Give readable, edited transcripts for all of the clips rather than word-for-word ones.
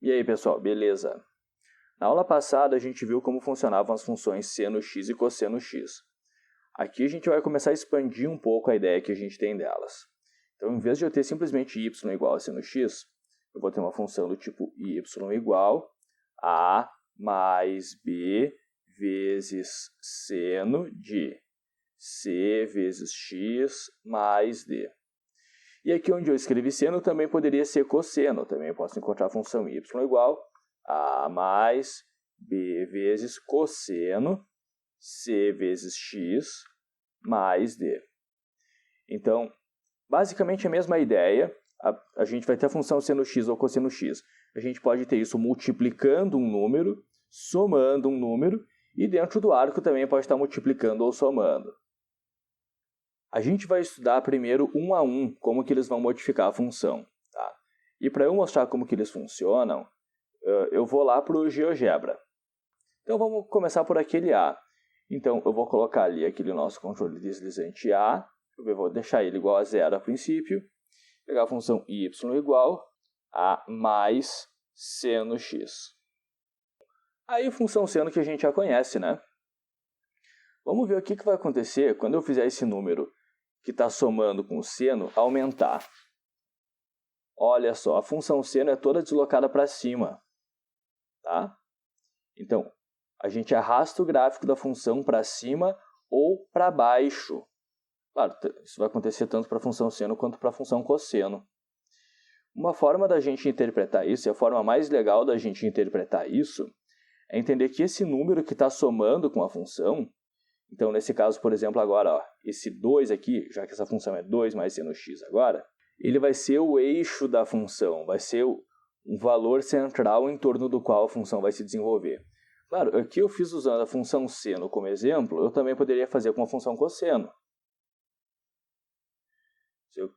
E aí, pessoal, beleza? Na aula passada, a gente viu como funcionavam as funções seno x e cosseno x. Aqui a gente vai começar a expandir um pouco a ideia que a gente tem delas. Então, em vez de eu ter simplesmente y igual a seno x, eu vou ter uma função do tipo y igual a mais b vezes seno de c vezes x mais d. E aqui onde eu escrevi seno também poderia ser cosseno. Também posso encontrar a função y igual a mais b vezes cosseno c vezes x mais d. Então, basicamente a mesma ideia. A gente vai ter a função seno x ou cosseno x. A gente pode ter isso multiplicando um número, somando um número, e dentro do arco também pode estar multiplicando ou somando. A gente vai estudar primeiro um a um como que eles vão modificar a função. Tá? E para eu mostrar como que eles funcionam, eu vou lá para o GeoGebra. Então vamos começar por aquele A. Então eu vou colocar ali aquele nosso controle deslizante A. Eu vou deixar ele igual a zero a princípio. Pegar a função y igual a mais seno x. Aí a função seno que a gente já conhece, né? Vamos ver o que vai acontecer quando eu fizer esse número que está somando com o seno aumentar. Olha só, a função seno é toda deslocada para cima. Tá? Então, a gente arrasta o gráfico da função para cima ou para baixo. Claro, isso vai acontecer tanto para a função seno quanto para a função cosseno. Uma forma da gente interpretar isso, e a forma mais legal da gente interpretar isso, é entender que esse número que está somando com a função, então nesse caso, por exemplo, agora, ó, esse 2 aqui, já que essa função é 2 mais seno x agora, ele vai ser o eixo da função, vai ser um valor central em torno do qual a função vai se desenvolver. Claro, aqui eu fiz usando a função seno como exemplo, eu também poderia fazer com a função cosseno. Se eu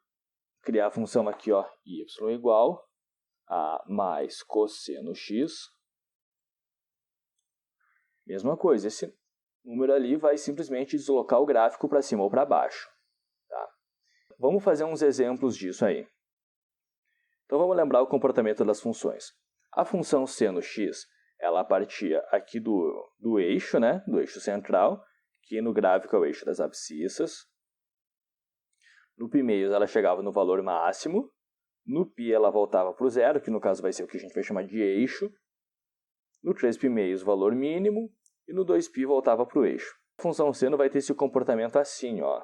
criar a função aqui, ó, y igual a mais cosseno x, mesma coisa, esse número ali vai simplesmente deslocar o gráfico para cima ou para baixo. Tá? Vamos fazer uns exemplos disso aí. Então vamos lembrar o comportamento das funções. A função seno x, ela partia aqui do eixo, né? Do eixo central, que no gráfico é o eixo das abscissas. No π meios ela chegava no valor máximo. No π ela voltava para o zero, que no caso vai ser o que a gente vai chamar de eixo. No 3π meios, valor mínimo. E no 2π voltava para o eixo. A função seno vai ter esse comportamento assim, ó.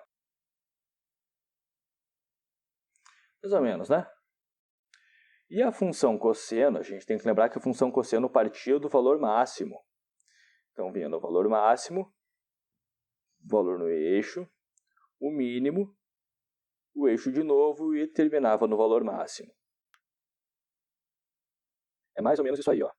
Mais ou menos, né? E a função cosseno, a gente tem que lembrar que a função cosseno partia do valor máximo. Então, vinha no valor máximo, valor no eixo, o mínimo, o eixo de novo e terminava no valor máximo. É mais ou menos isso aí, ó.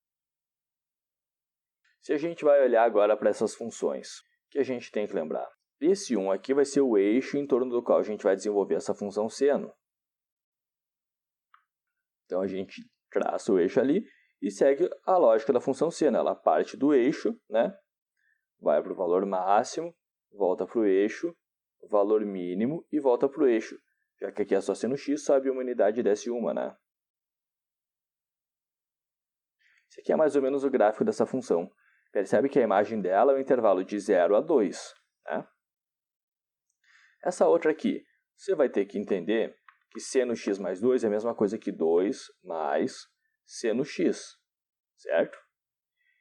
Se a gente vai olhar agora para essas funções, o que a gente tem que lembrar? Esse 1 aqui vai ser o eixo em torno do qual a gente vai desenvolver essa função seno. Então a gente traça o eixo ali e segue a lógica da função seno. Ela parte do eixo, né? Vai para o valor máximo, volta para o eixo, valor mínimo e volta para o eixo. Já que aqui é só seno x, sobe uma unidade e desce uma, né? Esse aqui é mais ou menos o gráfico dessa função. Percebe que a imagem dela é o intervalo de 0 a 2. Né? Essa outra aqui, você vai ter que entender que seno x mais 2 é a mesma coisa que 2 mais seno x, certo?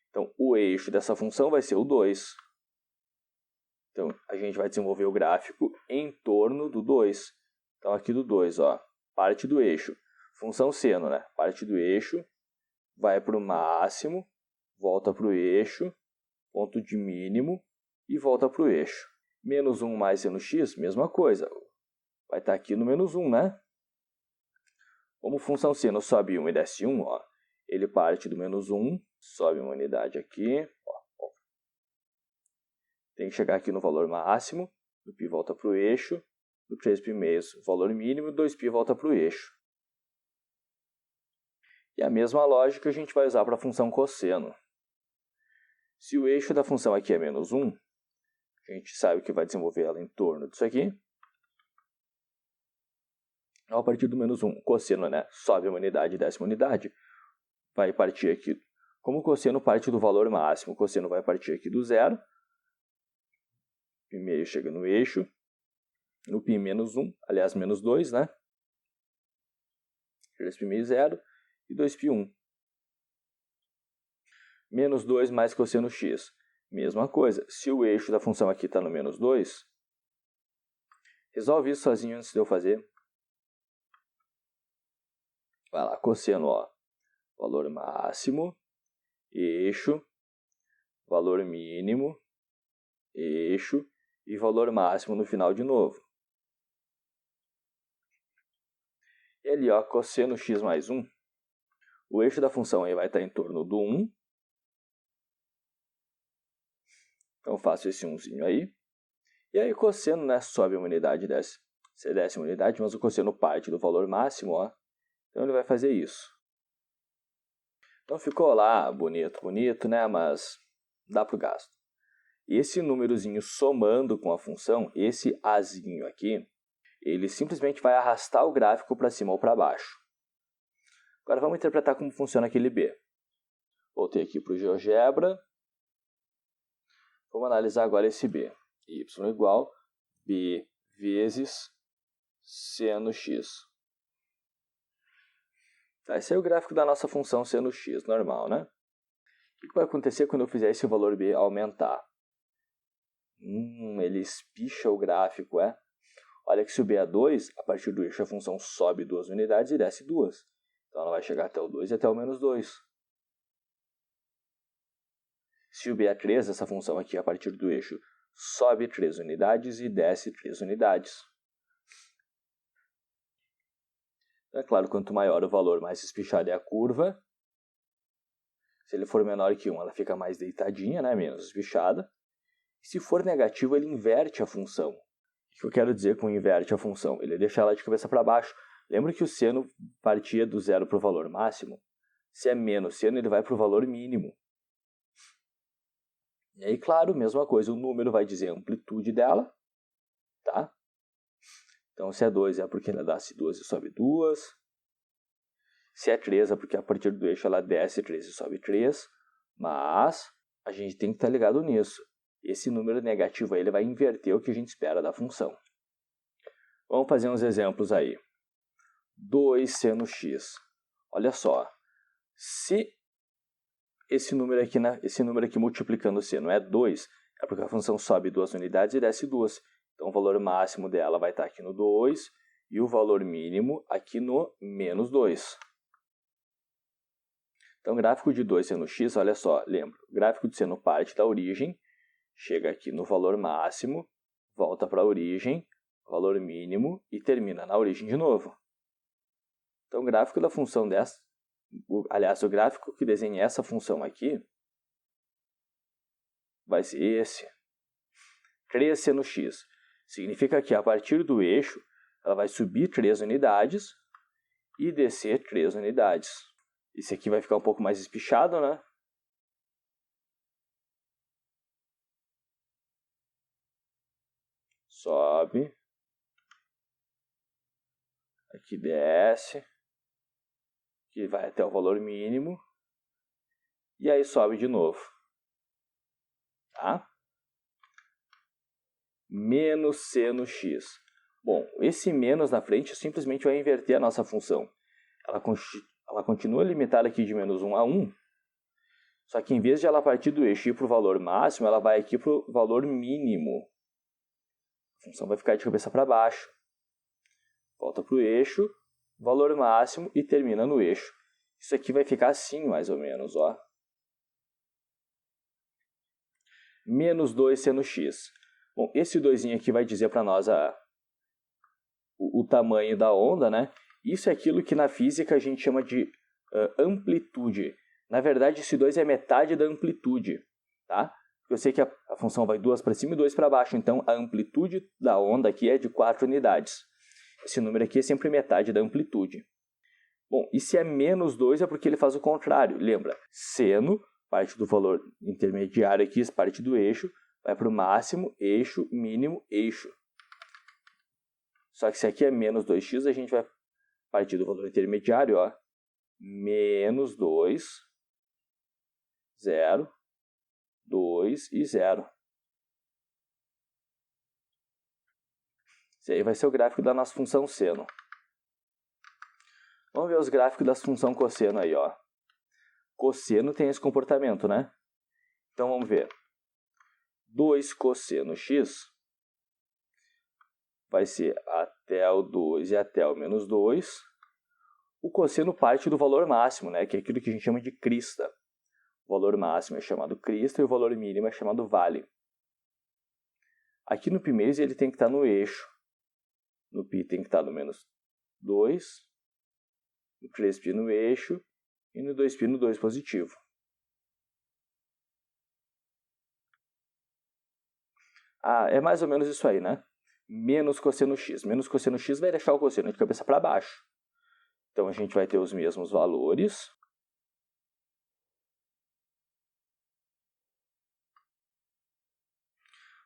Então, o eixo dessa função vai ser o 2. Então, a gente vai desenvolver o gráfico em torno do 2. Então, aqui do 2, ó, parte do eixo. Função seno, né? Parte do eixo, vai para o máximo, volta para o eixo, ponto de mínimo e volta para o eixo. Menos 1 mais seno x, mesma coisa. Vai estar aqui no menos 1, né? Como função seno sobe 1 e desce 1, ó, ele parte do menos 1, sobe uma unidade aqui. Ó. Tem que chegar aqui no valor máximo, no π volta para o eixo, no 3π meios, valor mínimo, 2π volta para o eixo. E a mesma lógica a gente vai usar para a função cosseno. Se o eixo da função aqui é menos 1, a gente sabe que vai desenvolver ela em torno disso aqui. A partir do menos 1, cosseno, né? Sobe uma unidade e desce uma unidade. vai partir aqui. Como o cosseno parte do valor máximo, o cosseno vai partir aqui do zero. Π' chega no eixo. No π menos 1, aliás, menos 2, né? 3π zero e 2π1. Menos 2 mais cosseno x. Mesma coisa. Se o eixo da função aqui está no menos 2, resolve isso sozinho antes de eu fazer. Vai lá, cosseno, ó. Valor máximo, eixo, valor mínimo, eixo e valor máximo no final de novo. E ali, ó, cosseno x mais 1, o eixo da função aí vai estar em torno do 1. Então, faço esse 1zinho aí. E aí, cosseno, né, sobe uma unidade, desce uma unidade, mas o cosseno parte do valor máximo, ó. Então, ele vai fazer isso. Então, ficou lá bonito, bonito, né, mas dá para o gasto. E esse númerozinho somando com a função, esse azinho aqui, ele simplesmente vai arrastar o gráfico para cima ou para baixo. Agora, vamos interpretar como funciona aquele b. Voltei aqui para o GeoGebra. Vamos analisar agora esse b. Y igual b vezes seno x. Tá, esse é o gráfico da nossa função seno x, normal, né? O que vai acontecer quando eu fizer esse valor b aumentar? Ele espicha o gráfico, é? Olha que se o b é 2, a partir do eixo a função sobe 2 unidades e desce 2. Então ela vai chegar até o 2 e até o menos 2. Se o b é 3, essa função aqui, a partir do eixo, sobe 3 unidades e desce 3 unidades. É claro, quanto maior o valor, mais espichada é a curva. Se ele for menor que 1, ela fica mais deitadinha, né? Menos espichada. E se for negativo, ele inverte a função. O que eu quero dizer com inverte a função? Ele deixa ela de cabeça para baixo. Lembra que o seno partia do zero para o valor máximo? Se é menos seno, ele vai para o valor mínimo. E aí, claro, mesma coisa, o número vai dizer a amplitude dela, tá? Então, se é 2 é porque ela desce 2 e sobe 2. Se é 3 é porque a partir do eixo ela desce 3 e sobe 3. Mas a gente tem que estar ligado nisso. Esse número negativo aí, ele vai inverter o que a gente espera da função. Vamos fazer uns exemplos aí. 2 seno x. Olha só. Se esse número aqui multiplicando o seno é 2, é porque a função sobe 2 unidades e desce 2. Então, o valor máximo dela vai estar aqui no 2 e o valor mínimo aqui no menos 2. Então, gráfico de 2 seno x, olha só, lembra, o gráfico de seno parte da origem, chega aqui no valor máximo, volta para a origem, valor mínimo e termina na origem de novo. Então, o gráfico da função dessa, aliás, o gráfico que desenha essa função aqui vai ser esse. 3 seno x. Significa que a partir do eixo, ela vai subir 3 unidades e descer 3 unidades. Esse aqui vai ficar um pouco mais espichado, né? Sobe. Aqui desce. Aqui vai até o valor mínimo. E aí sobe de novo. Tá? Menos seno x. Bom, esse menos na frente simplesmente vai inverter a nossa função. Ela continua limitada aqui de menos 1 a 1. Só que em vez de ela partir do eixo e ir para o valor máximo, ela vai aqui para o valor mínimo. A função vai ficar de cabeça para baixo. Volta para o eixo, valor máximo e termina no eixo. Isso aqui vai ficar assim, mais ou menos, ó. Menos 2 seno x. Bom, esse 2 aqui vai dizer para nós o tamanho da onda, né? Isso é aquilo que na física a gente chama de amplitude. Na verdade, esse 2 é metade da amplitude, tá? Eu sei que a função vai 2 para cima e 2 para baixo, então a amplitude da onda aqui é de 4 unidades. Esse número aqui é sempre metade da amplitude. Bom, e se é menos 2 é porque ele faz o contrário. Lembra, seno, parte do valor intermediário aqui, parte do eixo, vai para o máximo, eixo, mínimo, eixo. Só que se aqui é menos 2x, a gente vai partir do valor intermediário, ó, menos 2, 0, 2 e 0. Esse aí vai ser o gráfico da nossa função seno. Vamos ver os gráficos da função cosseno aí, ó. Cosseno tem esse comportamento, né? Então vamos ver. 2 cosseno x vai ser até o 2 e até o menos 2. O cosseno parte do valor máximo, né? Que é aquilo que a gente chama de crista. O valor máximo é chamado crista e o valor mínimo é chamado vale. Aqui no π mês ele tem que estar no eixo. No π tem que estar no menos 2. No 3π no eixo. E no 2π no 2 positivo. É mais ou menos isso aí, né? Menos cosseno x. Menos cosseno x vai deixar o cosseno de cabeça para baixo. Então a gente vai ter os mesmos valores.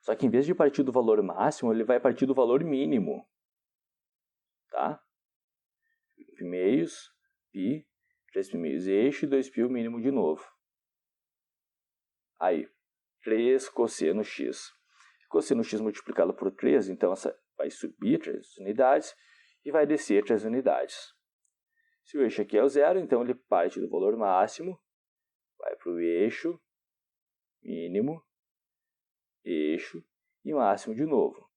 Só que em vez de partir do valor máximo, ele vai partir do valor mínimo. Tá? π meios, π, 3π meios eixo e 2π o mínimo de novo. Aí, 3 cosseno x. Cosseno x multiplicado por 3, então essa vai subir 3 unidades e vai descer 3 unidades. Se o eixo aqui é o 0, então ele parte do valor máximo, vai para o eixo, mínimo, eixo e máximo de novo.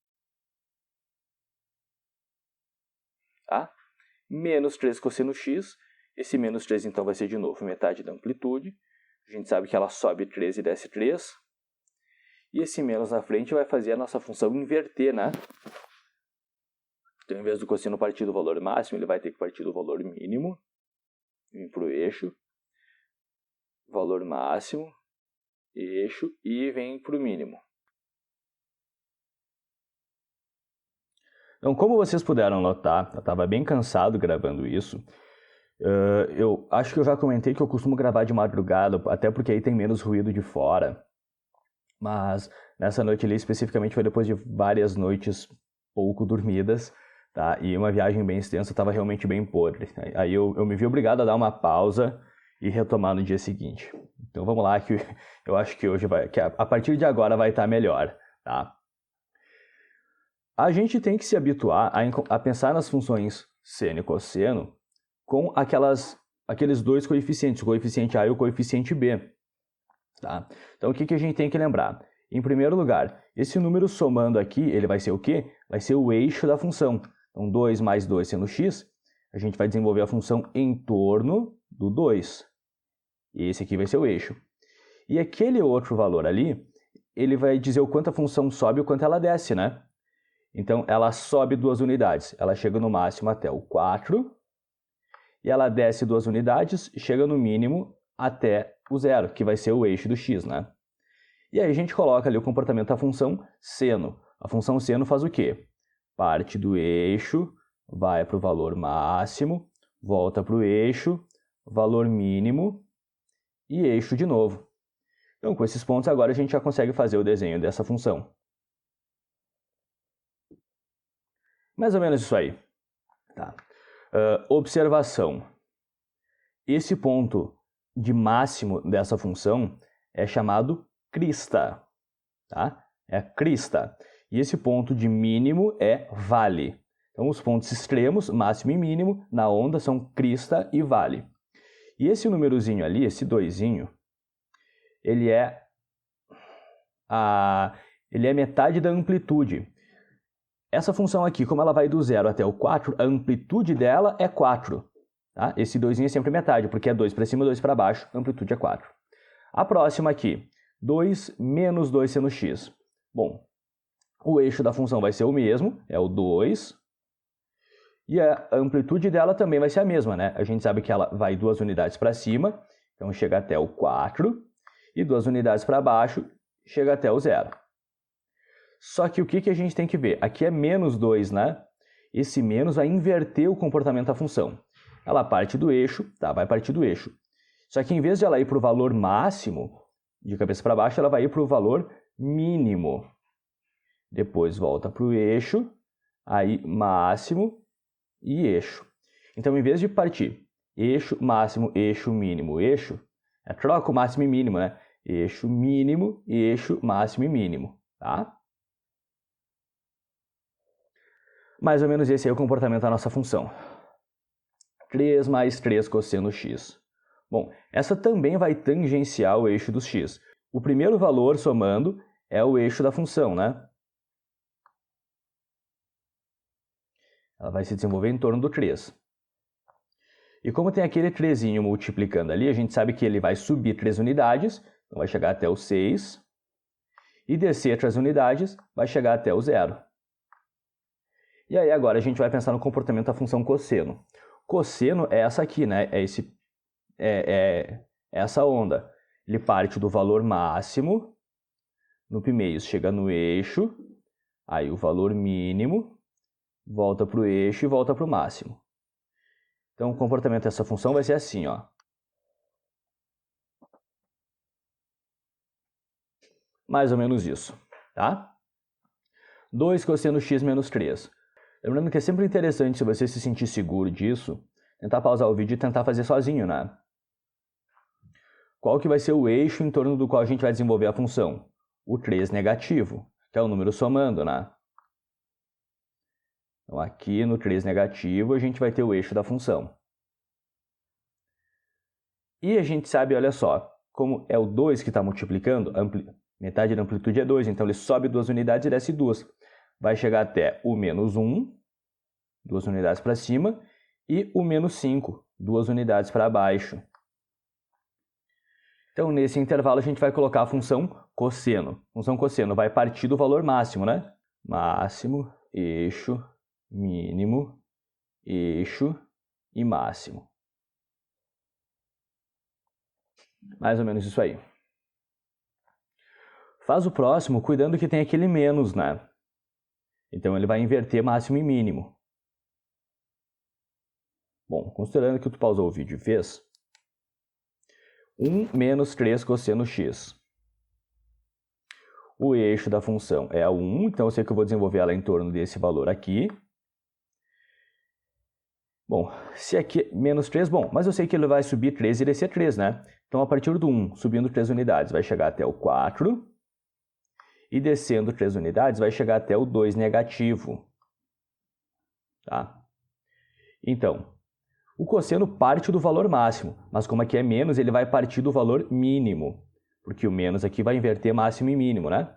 Tá? Menos 3 cosseno x, esse menos 3 então vai ser de novo metade da amplitude. A gente sabe que ela sobe 3 e desce 3. E esse menos na frente vai fazer a nossa função inverter, né? Então, em vez do cosseno partir do valor máximo, ele vai ter que partir do valor mínimo. Vir para o eixo. Valor máximo. Eixo. E vem para o mínimo. Então, como vocês puderam notar, eu estava bem cansado gravando isso. Eu acho que eu já comentei que eu costumo gravar de madrugada, até porque aí tem menos ruído de fora. Mas nessa noite ali, especificamente, foi depois de várias noites pouco dormidas, tá? E uma viagem bem extensa, estava realmente bem podre. Aí eu me vi obrigado a dar uma pausa e retomar no dia seguinte. Então vamos lá, que eu acho que hoje vai, que a partir de agora vai estar melhor, tá? A gente tem que se habituar a pensar nas funções seno e cosseno com aqueles dois coeficientes, o coeficiente A e o coeficiente B. Tá? Então, o que a gente tem que lembrar? Em primeiro lugar, esse número somando aqui, ele vai ser o quê? Vai ser o eixo da função. Então, 2 mais 2 sendo x, a gente vai desenvolver a função em torno do 2. E esse aqui vai ser o eixo. E aquele outro valor ali, ele vai dizer o quanto a função sobe e o quanto ela desce, né? Então, ela sobe 2 unidades. Ela chega no máximo até o 4. E ela desce 2 unidades e chega no mínimo até o 0, que vai ser o eixo do x, né? E aí a gente coloca ali o comportamento da função seno. A função seno faz o quê? Parte do eixo, vai para o valor máximo, volta para o eixo, valor mínimo e eixo de novo. Então, com esses pontos, agora a gente já consegue fazer o desenho dessa função. Mais ou menos isso aí. Tá. Observação. Esse ponto de máximo dessa função é chamado crista. Tá? É a crista. E esse ponto de mínimo é vale. Então, os pontos extremos, máximo e mínimo, na onda são crista e vale. E esse númerozinho ali, esse 2zinho, ele é metade da amplitude. Essa função aqui, como ela vai do 0 até o 4, a amplitude dela é 4. Tá? Esse 2zinho é sempre metade, porque é 2 para cima e 2 para baixo, a amplitude é 4. A próxima aqui, 2 menos 2 seno x. Bom, o eixo da função vai ser o mesmo, é o 2. E a amplitude dela também vai ser a mesma, né? A gente sabe que ela vai 2 unidades para cima, então chega até o 4. E 2 unidades para baixo, chega até o 0. Só que o que a gente tem que ver? Aqui é menos 2, né? Esse menos vai inverter o comportamento da função. Ela parte do eixo, tá? Vai partir do eixo. Só que em vez de ela ir para o valor máximo, de cabeça para baixo, ela vai ir para o valor mínimo. Depois volta para o eixo, aí máximo e eixo. Então, em vez de partir eixo, máximo, eixo, mínimo, eixo. Troca o máximo e mínimo, né? Eixo mínimo, eixo, máximo e mínimo, tá? Mais ou menos esse aí é o comportamento da nossa função. 3 mais 3 cosseno x. Bom, essa também vai tangenciar o eixo dos x. O primeiro valor somando é o eixo da função, né? Ela vai se desenvolver em torno do 3. E como tem aquele 3zinho multiplicando ali, a gente sabe que ele vai subir 3 unidades, então vai chegar até o 6. E descer 3 unidades, vai chegar até o 0. E aí agora a gente vai pensar no comportamento da função cosseno. Cosseno é essa aqui, né? É essa onda. Ele parte do valor máximo, no pi-meios chega no eixo, aí o valor mínimo, volta para o eixo e volta para o máximo. Então o comportamento dessa função vai ser assim, ó. Mais ou menos isso, tá? 2 cosseno x menos 3. Lembrando que é sempre interessante, se você se sentir seguro disso, tentar pausar o vídeo e tentar fazer sozinho, né? Qual que vai ser o eixo em torno do qual a gente vai desenvolver a função? O 3 negativo, que é o número somando, né? Então aqui no 3 negativo a gente vai ter o eixo da função. E a gente sabe, olha só, como é o 2 que está multiplicando, metade da amplitude é 2, então ele sobe 2 unidades e desce 2. Vai chegar até o menos 1, 2 unidades para cima, e o menos 5, 2 unidades para baixo. Então, nesse intervalo, a gente vai colocar a função cosseno. A função cosseno vai partir do valor máximo, né? Máximo, eixo, mínimo, eixo e máximo. Mais ou menos isso aí. Faz o próximo cuidando que tem aquele menos, né? Então, ele vai inverter máximo e mínimo. Bom, considerando que tu pausou o vídeo e fez, 1 menos 3 cosseno x. O eixo da função é a 1, então eu sei que eu vou desenvolver ela em torno desse valor aqui. Bom, se aqui é menos 3, bom, mas eu sei que ele vai subir 3 e descer 3, né? Então, a partir do 1, subindo 3 unidades, vai chegar até o 4. E descendo 3 unidades, vai chegar até o 2 negativo. Tá? Então, o cosseno parte do valor máximo, mas como aqui é menos, ele vai partir do valor mínimo. Porque o menos aqui vai inverter máximo e mínimo, né?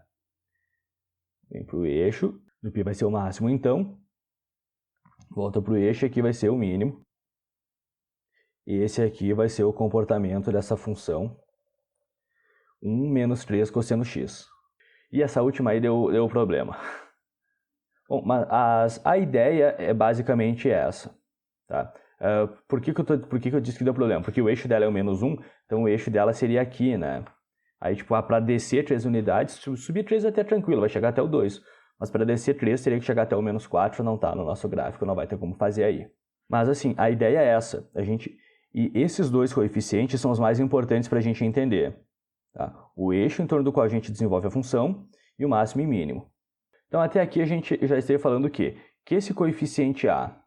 Vem para o eixo, do pi vai ser o máximo, então. Volta para o eixo, aqui vai ser o mínimo. E esse aqui vai ser o comportamento dessa função 1 menos 3 cosseno x. E essa última aí deu problema. Bom, mas a ideia é basicamente essa. Tá? Por que que eu disse que deu problema? Porque o eixo dela é o menos 1, então o eixo dela seria aqui, né? Aí, tipo, para descer 3 unidades, subir 3 é até tranquilo, vai chegar até o 2. Mas para descer 3, teria que chegar até o menos 4, não está no nosso gráfico, não vai ter como fazer aí. Mas, assim, a ideia é essa. E esses dois coeficientes são os mais importantes para a gente entender. Tá? O eixo em torno do qual a gente desenvolve a função e o máximo e mínimo. Então, até aqui a gente já esteja falando o quê? Que esse coeficiente A,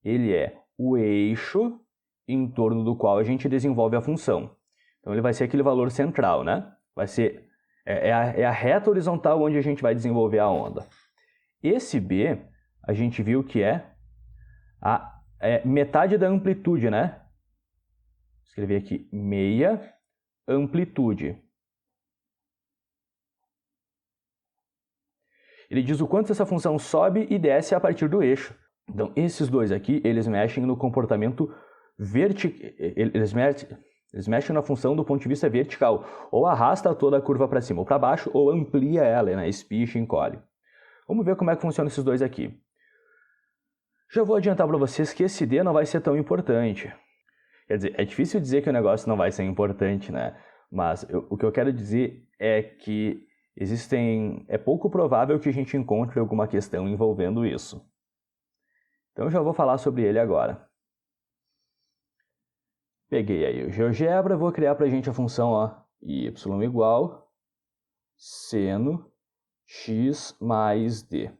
ele é o eixo em torno do qual a gente desenvolve a função. Então, ele vai ser aquele valor central, né? Vai ser a reta horizontal onde a gente vai desenvolver a onda. Esse B, a gente viu que é metade da amplitude, né? Vou escrever aqui, meia amplitude. Ele diz o quanto essa função sobe e desce a partir do eixo. Então, esses dois aqui, eles mexem no comportamento vertical. Eles mexem na função do ponto de vista vertical. Ou arrasta toda a curva para cima ou para baixo, ou amplia ela, né? Espicha e encolhe. Vamos ver como é que funcionam esses dois aqui. Já vou adiantar para vocês que esse D não vai ser tão importante. Quer dizer, é difícil dizer que o negócio não vai ser importante, né? Mas o que eu quero dizer é que é pouco provável que a gente encontre alguma questão envolvendo isso. Então eu já vou falar sobre ele agora. Peguei aí o GeoGebra, vou criar para a gente a função y igual seno x mais d.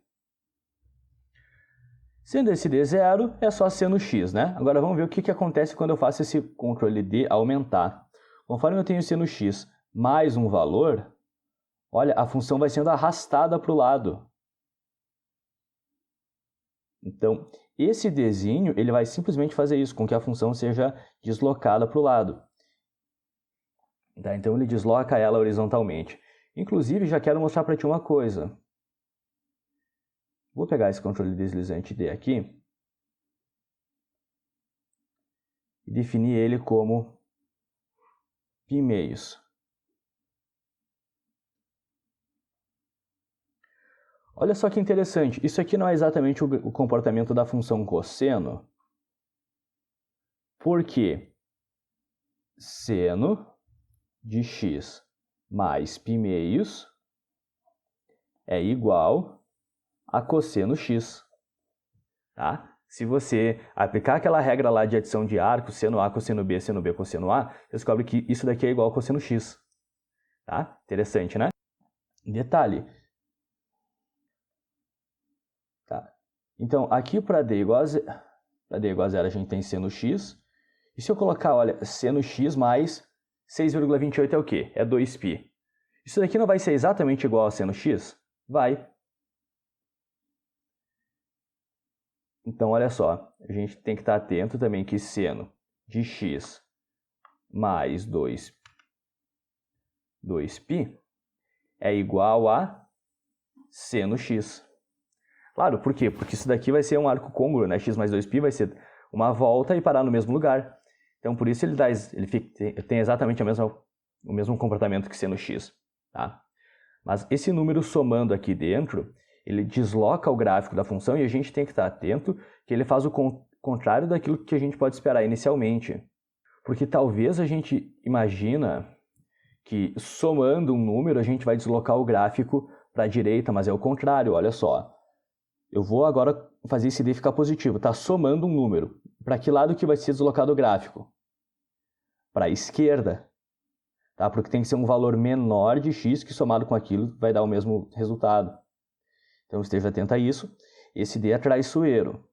Sendo esse D zero, é só seno x, né? Agora vamos ver o que acontece quando eu faço esse Ctrl D aumentar. Conforme eu tenho seno x mais um valor, olha, a função vai sendo arrastada para o lado. Então, esse Dzinho, ele vai simplesmente fazer isso, com que a função seja deslocada para o lado. Tá? Então, ele desloca ela horizontalmente. Inclusive, já quero mostrar para ti uma coisa. Vou pegar esse controle deslizante D aqui e definir ele como π-meios. Olha só que interessante, isso aqui não é exatamente o comportamento da função cosseno. Por quê? Seno de x mais π-meios é igual a cosseno x. Tá? Se você aplicar aquela regra lá de adição de arcos, seno A, cosseno B, cosseno A, você descobre que isso daqui é igual a cosseno x. Tá? Interessante, né? Detalhe. Tá. Então, aqui para D igual a zero, a gente tem seno x. E se eu colocar, olha, seno x mais 6,28 é o quê? É 2π. Isso daqui não vai ser exatamente igual a seno x? Vai. Então, olha só, a gente tem que estar atento também que seno de x mais 2π é igual a seno x. Claro, por quê? Porque isso daqui vai ser um arco côngruo, né? X mais 2π vai ser uma volta e parar no mesmo lugar. Então, por isso ele tem exatamente o mesmo comportamento que seno x. Tá? Mas esse número somando aqui dentro, ele desloca o gráfico da função e a gente tem que estar atento que ele faz o contrário daquilo que a gente pode esperar inicialmente. Porque talvez a gente imagina que somando um número a gente vai deslocar o gráfico para a direita, mas é o contrário, olha só. Eu vou agora fazer esse D ficar positivo, está somando um número. Para que lado que vai ser deslocado o gráfico? Para a esquerda. Tá? Porque tem que ser um valor menor de x que somado com aquilo vai dar o mesmo resultado. Então esteja atento a isso. Esse D é traiçoeiro.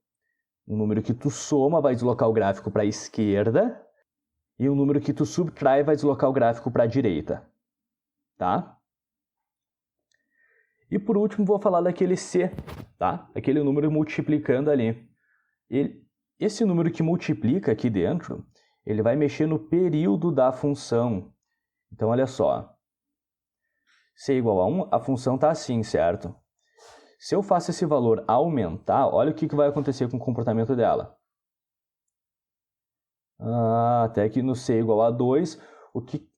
Um número que tu soma vai deslocar o gráfico para a esquerda e um número que tu subtrai vai deslocar o gráfico para a direita. Tá? E por último vou falar daquele C, tá? Aquele número multiplicando ali. Esse número que multiplica aqui dentro, ele vai mexer no período da função. Então olha só. C igual a 1, a função está assim, certo? Se eu faço esse valor aumentar, olha o que vai acontecer com o comportamento dela. Até que no C igual a 2, o que...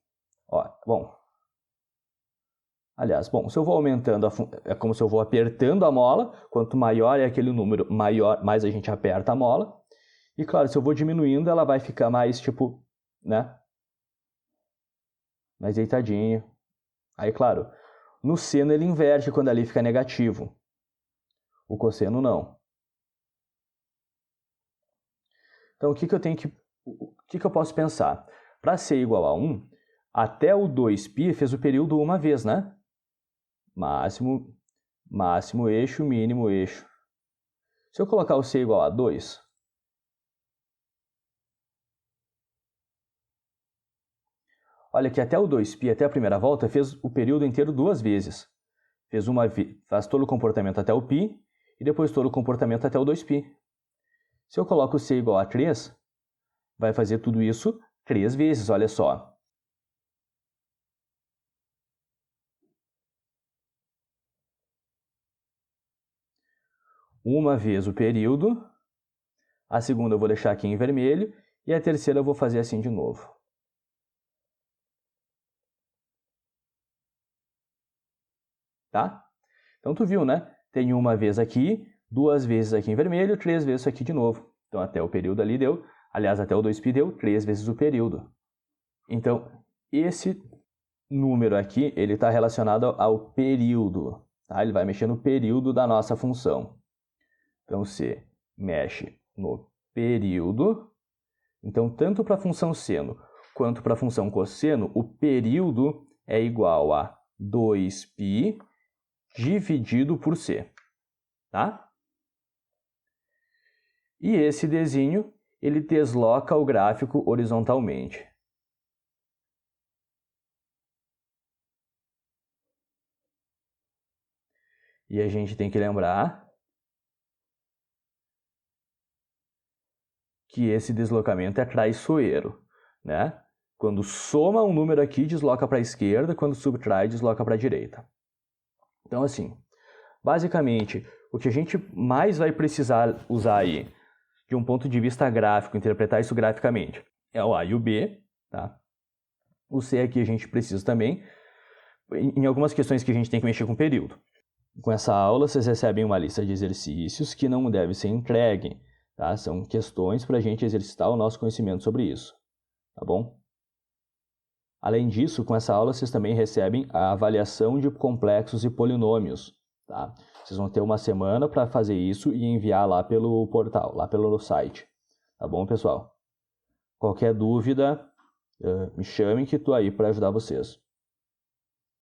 Aliás, se eu vou aumentando, é como se eu vou apertando a mola. Quanto maior é aquele número, mais a gente aperta a mola. E claro, se eu vou diminuindo, ela vai ficar mais, tipo, né? Mais deitadinho. Aí, claro, no seno ele inverte quando ali fica negativo. O cosseno não. Então, o que eu posso pensar? Para C igual a 1, até o 2π fez o período uma vez, né? Máximo eixo, mínimo eixo. Se eu colocar o C igual a 2, olha que até o 2π, até a primeira volta, fez o período inteiro duas vezes. Faz todo o comportamento até o π e depois todo o comportamento até o 2π. Se eu coloco o C igual a 3, vai fazer tudo isso 3 vezes, olha só. Uma vez o período, a segunda eu vou deixar aqui em vermelho e a terceira eu vou fazer assim de novo. Tá? Então tu viu, né? Tem uma vez aqui, duas vezes aqui em vermelho, 3 vezes aqui de novo. Então até o período ali deu, aliás até o 2π deu 3 vezes o período. Então esse número aqui, ele está relacionado ao período. Tá? Ele vai mexer no período da nossa função. Então C mexe no período. Então tanto para a função seno quanto para a função cosseno, o período é igual a 2π dividido por C, tá? E esse Dzinho, ele desloca o gráfico horizontalmente. E a gente tem que lembrar que esse deslocamento é traiçoeiro, né? Quando soma um número aqui, desloca para a esquerda, quando subtrai, desloca para a direita. Então, assim, basicamente, o que a gente mais vai precisar usar aí, de um ponto de vista gráfico, interpretar isso graficamente, é o A e o B, tá? O C aqui a gente precisa também, em algumas questões que a gente tem que mexer com o período. Com essa aula, vocês recebem uma lista de exercícios que não deve ser entregue, tá? São questões para a gente exercitar o nosso conhecimento sobre isso, tá bom? Além disso, com essa aula, vocês também recebem a avaliação de complexos e polinômios, tá? Vocês vão ter uma semana para fazer isso e enviar lá pelo portal, lá pelo site, tá bom, pessoal? Qualquer dúvida, me chamem que estou aí para ajudar vocês.